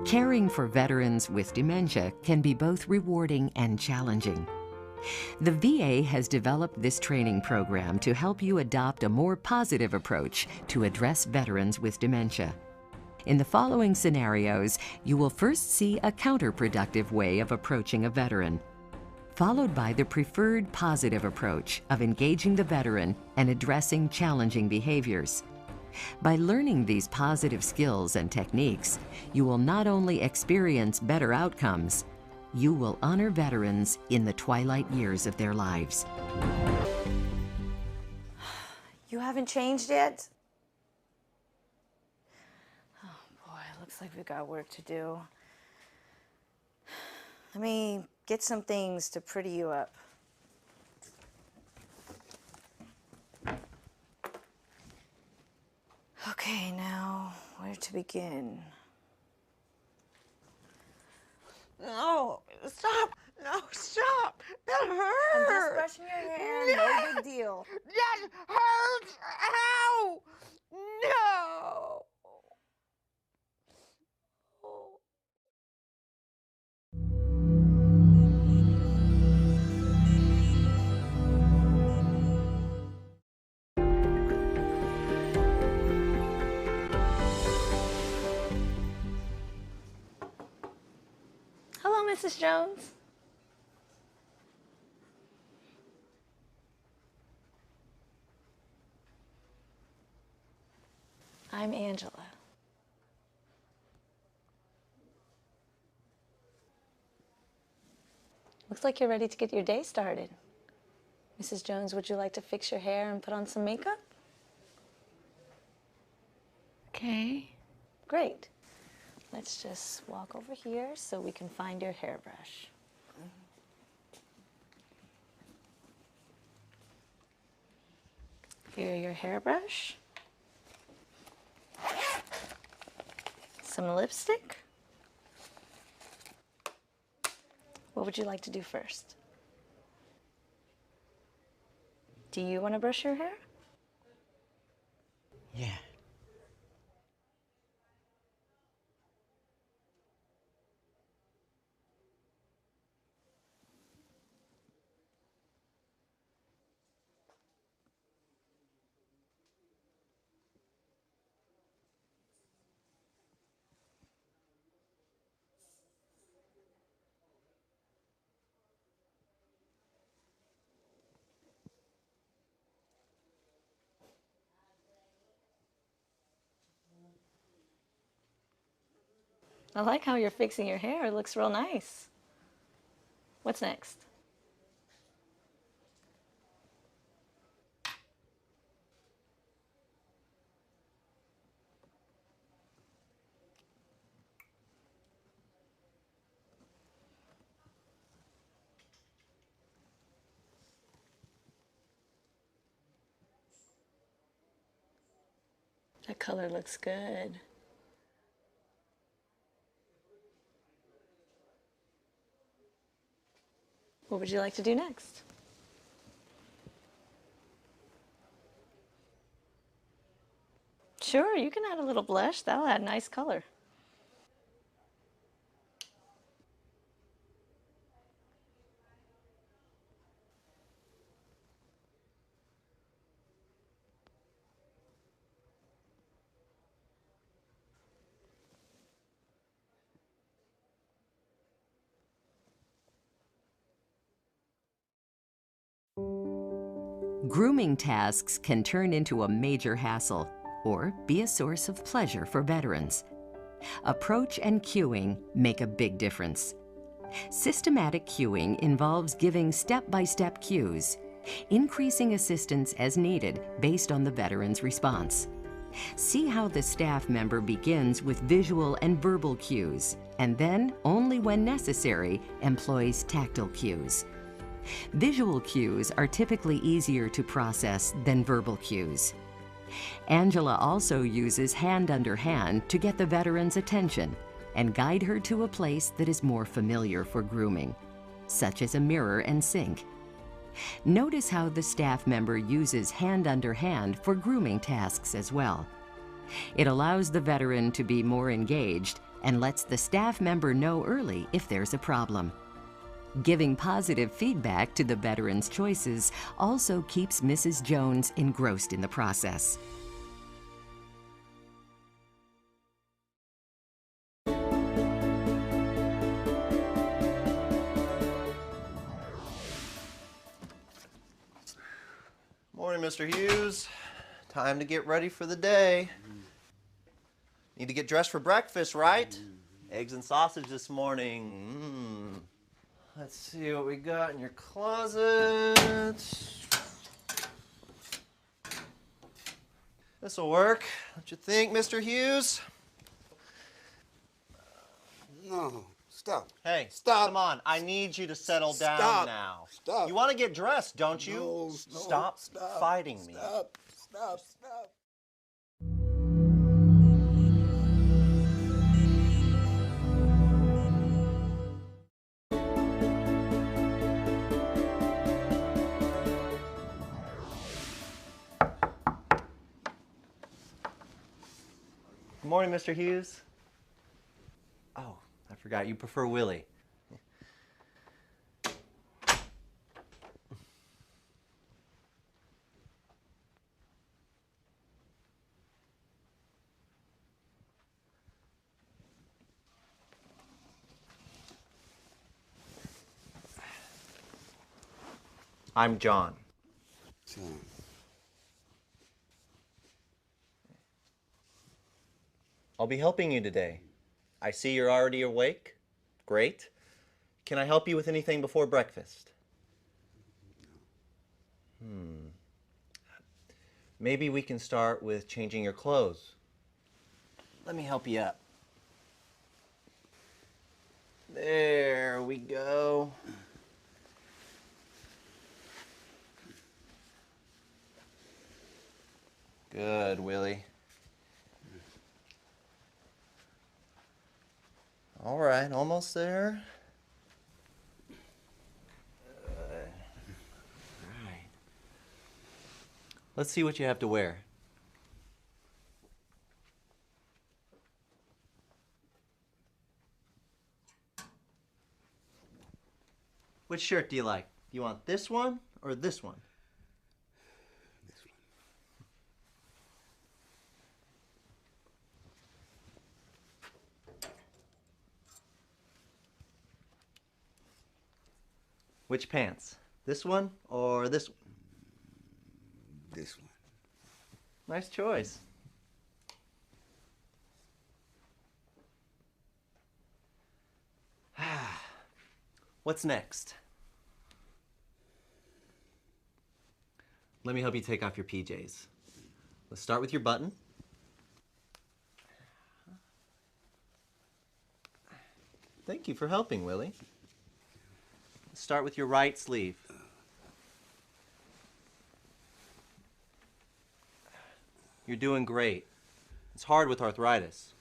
Caring for veterans with dementia can be both rewarding and challenging. The VA has developed this training program to help you adopt a more positive approach to address veterans with dementia. In the following scenarios, you will first see a counterproductive way of approaching a veteran, followed by the preferred positive approach of engaging the veteran and addressing challenging behaviors. By learning these positive skills and techniques, you will not only experience better outcomes, you will honor veterans in the twilight years of their lives. You haven't changed yet? Oh boy, looks like we've got work to do. Let me get some things to pretty you up. Okay, now where to begin? No, stop. No, stop. That hurts. I'm just brushing your hair. No big deal. That hurts. Ow. No. Hello, Mrs. Jones. I'm Angela. Looks like you're ready to get your day started. Mrs. Jones, would you like to fix your hair and put on some makeup? Okay. Great. Let's just walk over here so we can find your hairbrush. Here, your hairbrush. Some lipstick. What would you like to do first? Do you want to brush your hair? Yeah. I like how you're fixing your hair. It looks real nice. What's next? That color looks good. What would you like to do next? Sure, you can add a little blush. That'll add nice color. Grooming tasks can turn into a major hassle or be a source of pleasure for veterans. Approach and cueing make a big difference. Systematic cueing involves giving step-by-step cues, increasing assistance as needed based on the veteran's response. See how the staff member begins with visual and verbal cues, and then, only when necessary, employs tactile cues. Visual cues are typically easier to process than verbal cues. Angela also uses hand under hand to get the veteran's attention and guide her to a place that is more familiar for grooming, such as a mirror and sink. Notice how the staff member uses hand under hand for grooming tasks as well. It allows the veteran to be more engaged and lets the staff member know early if there's a problem. Giving positive feedback to the veteran's choices also keeps Mrs. Jones engrossed in the process. Morning, Mr. Hughes. Time to get ready for the day. Need to get dressed for breakfast, right? Eggs and sausage this morning. Let's see what we got in your closet. This'll work. Don't you think, Mr. Hughes? No, stop. Hey, Stop. Come on. I need you to settle down Stop. now. Stop. You want to get dressed, don't you? No, Stop fighting me. Stop. Good morning, Mr. Hughes. Oh, I forgot. You prefer Willie. I'm John. I'll be helping you today. I see you're already awake. Great. Can I help you with anything before breakfast? Maybe we can start with changing your clothes. Let me help you up. There we go. Good, Willie. All right, almost there. Good. All right. Let's see what you have to wear. Which shirt do you like? Do you want this one or this one? Which pants? This one or this one? This one. Nice choice. What's next? Let me help you take off your PJs. Let's start with your button. Thank you for helping, Willie. Start with your right sleeve. You're doing great. It's hard with arthritis.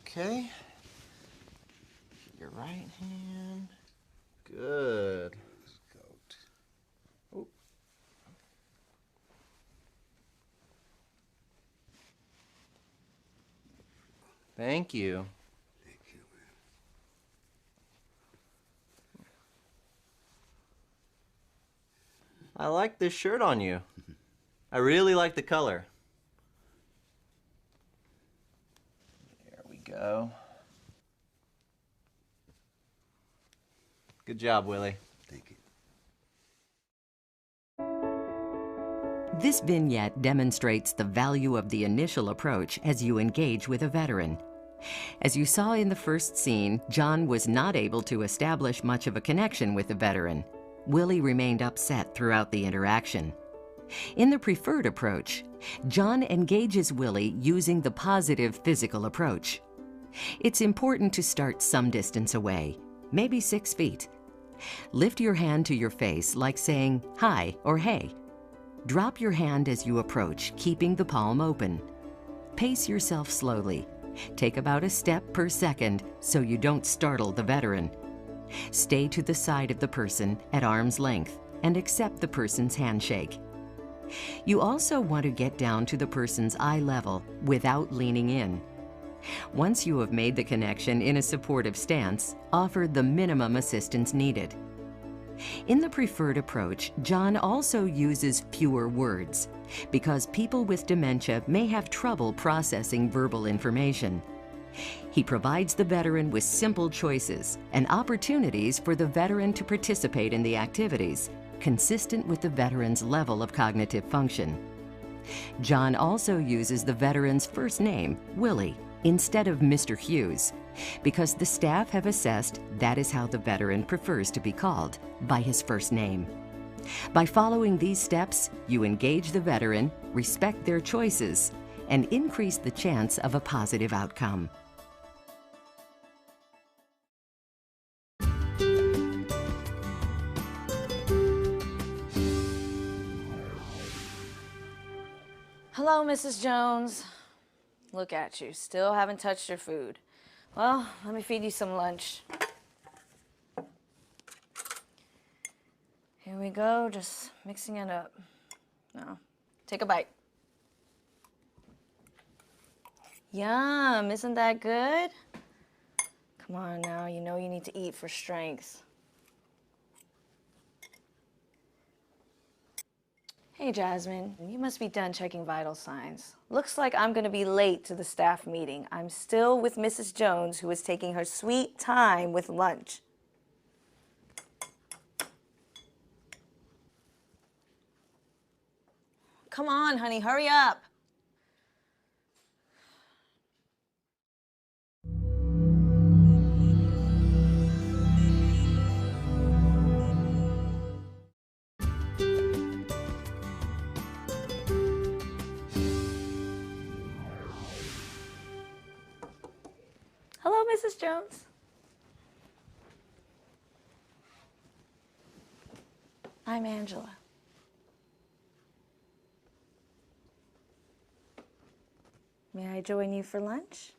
Okay. Your right hand. Good. Oh. Thank you. I like this shirt on you. I really like the color. There we go. Good job, Willie. Thank you. This vignette demonstrates the value of the initial approach as you engage with a veteran. As you saw in the first scene, John was not able to establish much of a connection with the veteran. Willie remained upset throughout the interaction. In the preferred approach, John engages Willie using the positive physical approach. It's important to start some distance away, maybe 6 feet. Lift your hand to your face like saying hi or hey. Drop your hand as you approach, keeping the palm open. Pace yourself slowly. Take about a step per second so you don't startle the veteran. Stay to the side of the person at arm's length and accept the person's handshake. You also want to get down to the person's eye level without leaning in. Once you have made the connection in a supportive stance, offer the minimum assistance needed. In the preferred approach, John also uses fewer words because people with dementia may have trouble processing verbal information. He provides the veteran with simple choices and opportunities for the veteran to participate in the activities, consistent with the veteran's level of cognitive function. John also uses the veteran's first name, Willie, instead of Mr. Hughes, because the staff have assessed that is how the veteran prefers to be called, by his first name. By following these steps, you engage the veteran, respect their choices, and increase the chance of a positive outcome. Hello, Mrs. Jones. Look at you, still haven't touched your food. Well, let me feed you some lunch. Here we go, just mixing it up. Now, take a bite. Yum, isn't that good? Come on now, you know you need to eat for strength. Hey, Jasmine, you must be done checking vital signs. Looks like I'm gonna be late to the staff meeting. I'm still with Mrs. Jones, who is taking her sweet time with lunch. Come on, honey, hurry up. Hello, Mrs. Jones. I'm Angela. May I join you for lunch?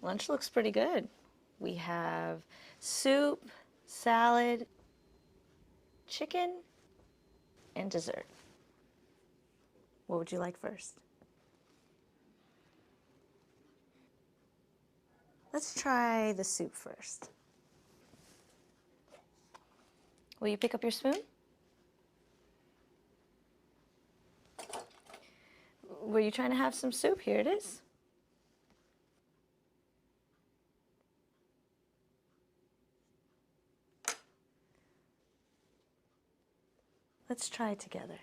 Lunch looks pretty good. We have soup, salad, chicken, and dessert. What would you like first? Let's try the soup first. Will you pick up your spoon? Were you trying to have some soup? Here it is. Let's try it together.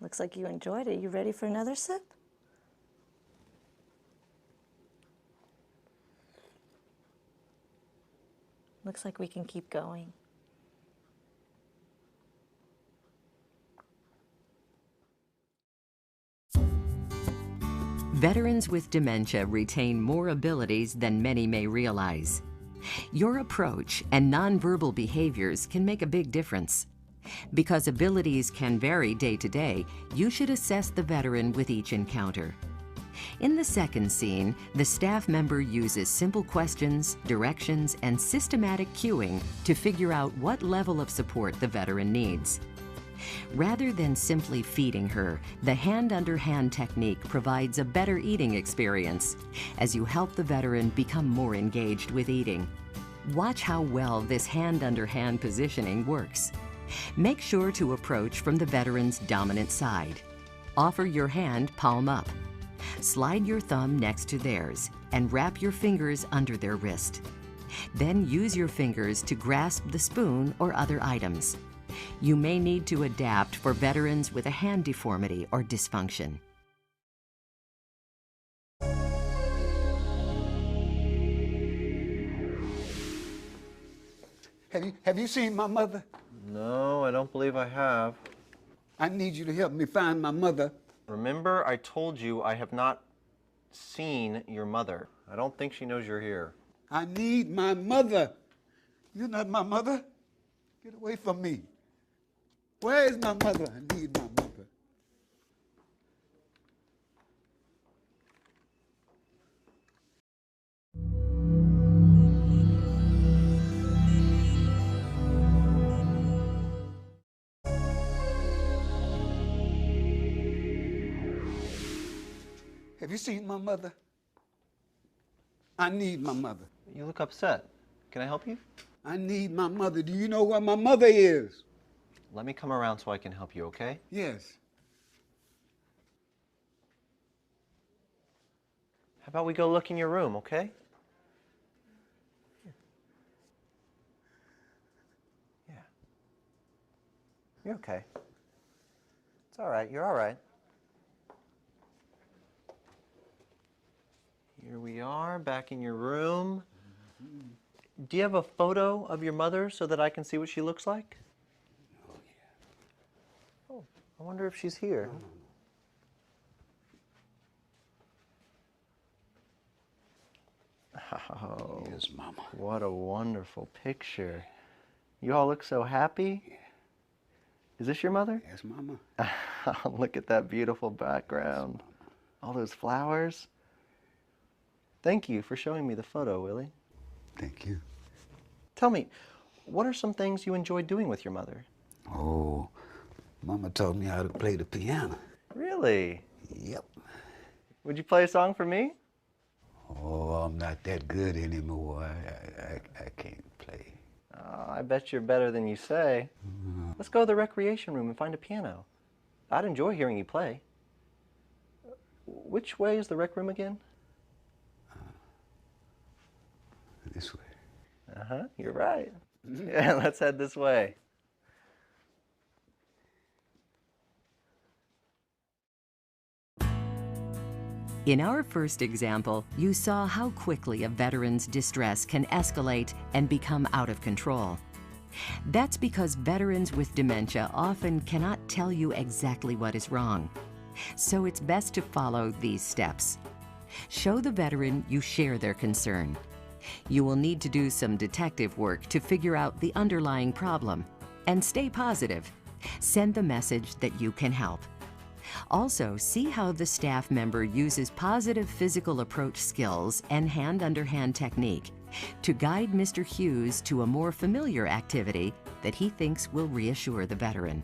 Looks like you enjoyed it. You ready for another sip? Looks like we can keep going. Veterans with dementia retain more abilities than many may realize. Your approach and nonverbal behaviors can make a big difference. Because abilities can vary day to day, you should assess the veteran with each encounter. In the second scene, the staff member uses simple questions, directions, and systematic cueing to figure out what level of support the veteran needs. Rather than simply feeding her, the hand-under-hand technique provides a better eating experience as you help the veteran become more engaged with eating. Watch how well this hand-under-hand positioning works. Make sure to approach from the veteran's dominant side. Offer your hand palm up. Slide your thumb next to theirs and wrap your fingers under their wrist. Then use your fingers to grasp the spoon or other items. You may need to adapt for veterans with a hand deformity or dysfunction. Have you seen my mother? No, I don't believe I have. I need you to help me find my mother. Remember, I told you I have not seen your mother. I don't think she knows you're here. I need my mother. You're not my mother. Get away from me. Where is my mother? I need my mother. Have you seen my mother? I need my mother. You look upset. Can I help you? I need my mother. Do you know where my mother is? Let me come around so I can help you, okay? Yes. How about we go look in your room, okay? Yeah. You're okay. It's all right. You're all right. Here we are, back in your room. Do you have a photo of your mother so that I can see what she looks like? Oh, yeah. Oh, I wonder if she's here. Oh, Yes, Mama. what a wonderful picture. You all look so happy. Yeah. Is this your mother? Yes, Mama. Look at that beautiful background. All those flowers. Thank you for showing me the photo, Willie. Thank you. Tell me, what are some things you enjoy doing with your mother? Oh, Mama taught me how to play the piano. Really? Yep. Would you play a song for me? Oh, I'm not that good anymore. I can't play. Oh, I bet you're better than you say. Let's go to the recreation room and find a piano. I'd enjoy hearing you play. Which way is the rec room again? This way. Uh-huh, you're right. Yeah, let's head this way. In our first example, you saw how quickly a veteran's distress can escalate and become out of control. That's because veterans with dementia often cannot tell you exactly what is wrong. So it's best to follow these steps. Show the veteran you share their concern. You will need to do some detective work to figure out the underlying problem. And stay positive. Send the message that you can help. Also, see how the staff member uses positive physical approach skills and hand-under-hand technique to guide Mr. Hughes to a more familiar activity that he thinks will reassure the veteran.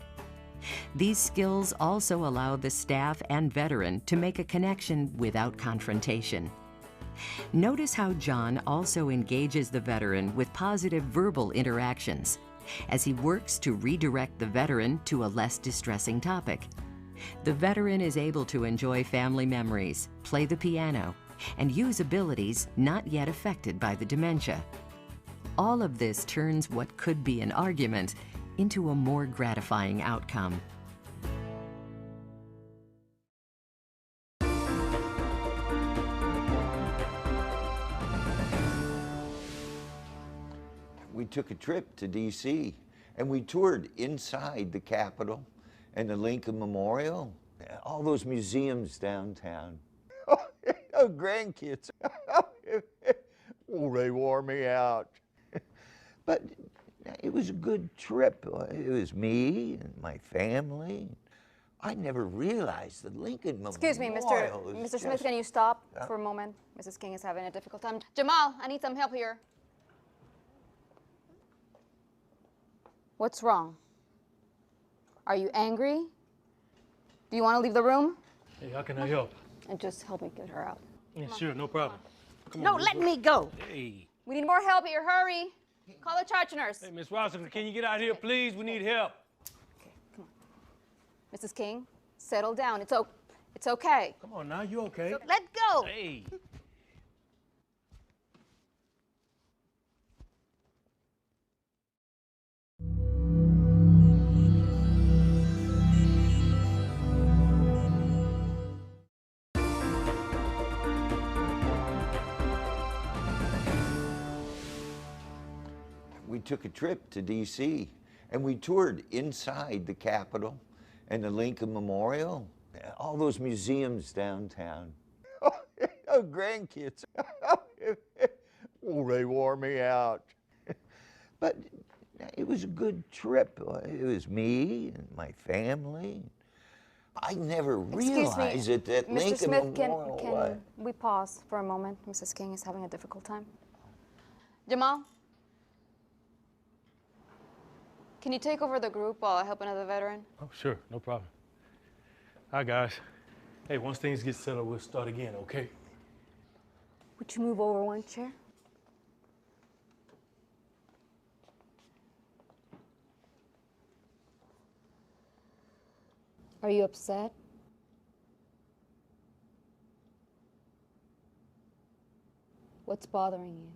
These skills also allow the staff and veteran to make a connection without confrontation. Notice how John also engages the veteran with positive verbal interactions as he works to redirect the veteran to a less distressing topic. The veteran is able to enjoy family memories, play the piano, and use abilities not yet affected by the dementia. All of this turns what could be an argument into a more gratifying outcome. We took a trip to D.C. and we toured inside the Capitol and the Lincoln Memorial, all those museums downtown. Oh, grandkids. Oh, they wore me out. But it was a good trip. It was me and my family. I never realized the Lincoln Memorial. Excuse me, Mr. Smith, can you stop for a moment? Mrs. King is having a difficult time. Jamal, I need some help here. What's wrong? Are you angry? Do you want to leave the room? Hey, how can I help? And just help me get her out. Yeah, sure, no problem. No, let me go. Hey. We need more help here. Hurry. Call the charge nurse. Hey, Miss Watson, can you get out here, please? We need help. Okay, come on. Mrs. King, settle down. It's okay. Come on now, you okay? Let go. Hey. We took a trip to D.C. and we toured inside the Capitol and the Lincoln Memorial, all those museums downtown. Oh, grandkids. Oh, they wore me out. But it was a good trip. It was me and my family. I never realized it that Mr. Lincoln Smith, Memorial. can we pause for a moment? Mrs. King is having a difficult time. Jamal, can you take over the group while I help another veteran? Oh, sure, no problem. Hi, guys. Hey, once things get settled, we'll start again, okay? Would you move over one chair? Are you upset? What's bothering you?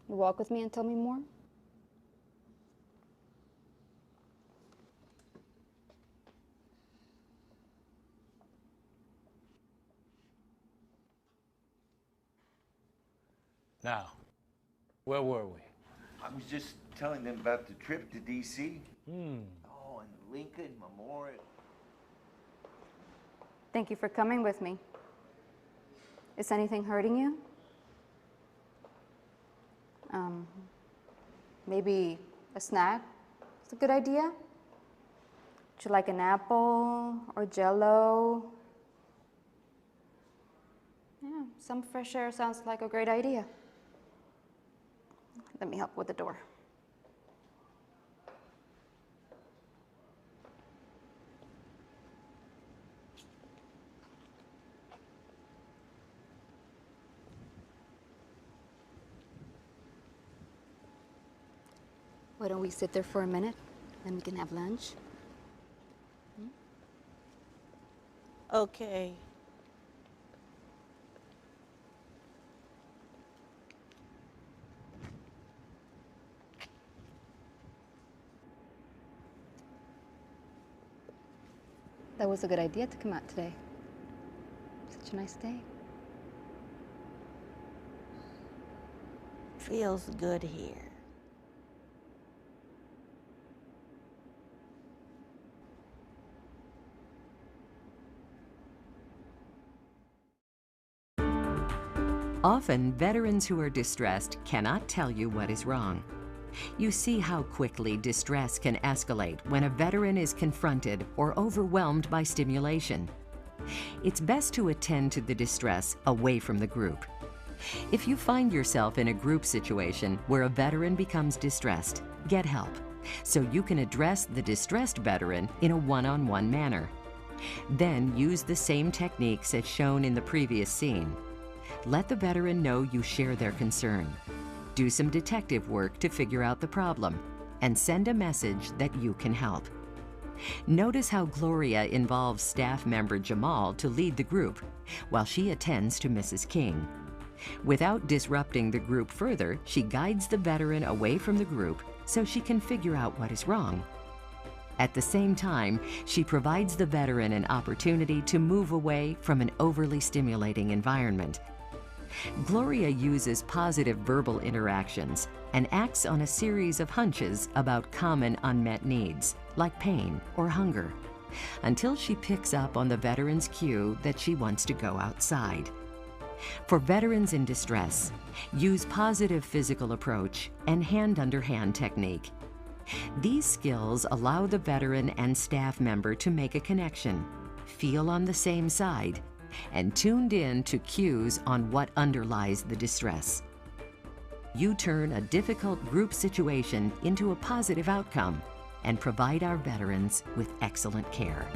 You walk with me and tell me more? Now, where were we? I was just telling them about the trip to D.C. Oh, and the Lincoln Memorial. Thank you for coming with me. Is anything hurting you? Maybe a snack? It's a good idea. Would you like an apple or Jell-O? Yeah, some fresh air sounds like a great idea. Let me help with the door. Why don't we sit there for a minute, then we can have lunch? Okay. That was a good idea to come out today. Such a nice day. Feels good here. Often, veterans who are distressed cannot tell you what is wrong. You see how quickly distress can escalate when a veteran is confronted or overwhelmed by stimulation. It's best to attend to the distress away from the group. If you find yourself in a group situation where a veteran becomes distressed, get help so you can address the distressed veteran in a one-on-one manner. Then use the same techniques as shown in the previous scene. Let the veteran know you share their concern. Do some detective work to figure out the problem, and send a message that you can help. Notice how Gloria involves staff member Jamal to lead the group, while she attends to Mrs. King. Without disrupting the group further, she guides the veteran away from the group so she can figure out what is wrong. At the same time, she provides the veteran an opportunity to move away from an overly stimulating environment. Gloria uses positive verbal interactions and acts on a series of hunches about common unmet needs, like pain or hunger, until she picks up on the veteran's cue that she wants to go outside. For veterans in distress, use positive physical approach and hand-under-hand technique. These skills allow the veteran and staff member to make a connection, feel on the same side, and tuned in to cues on what underlies the distress. You turn a difficult group situation into a positive outcome and provide our veterans with excellent care.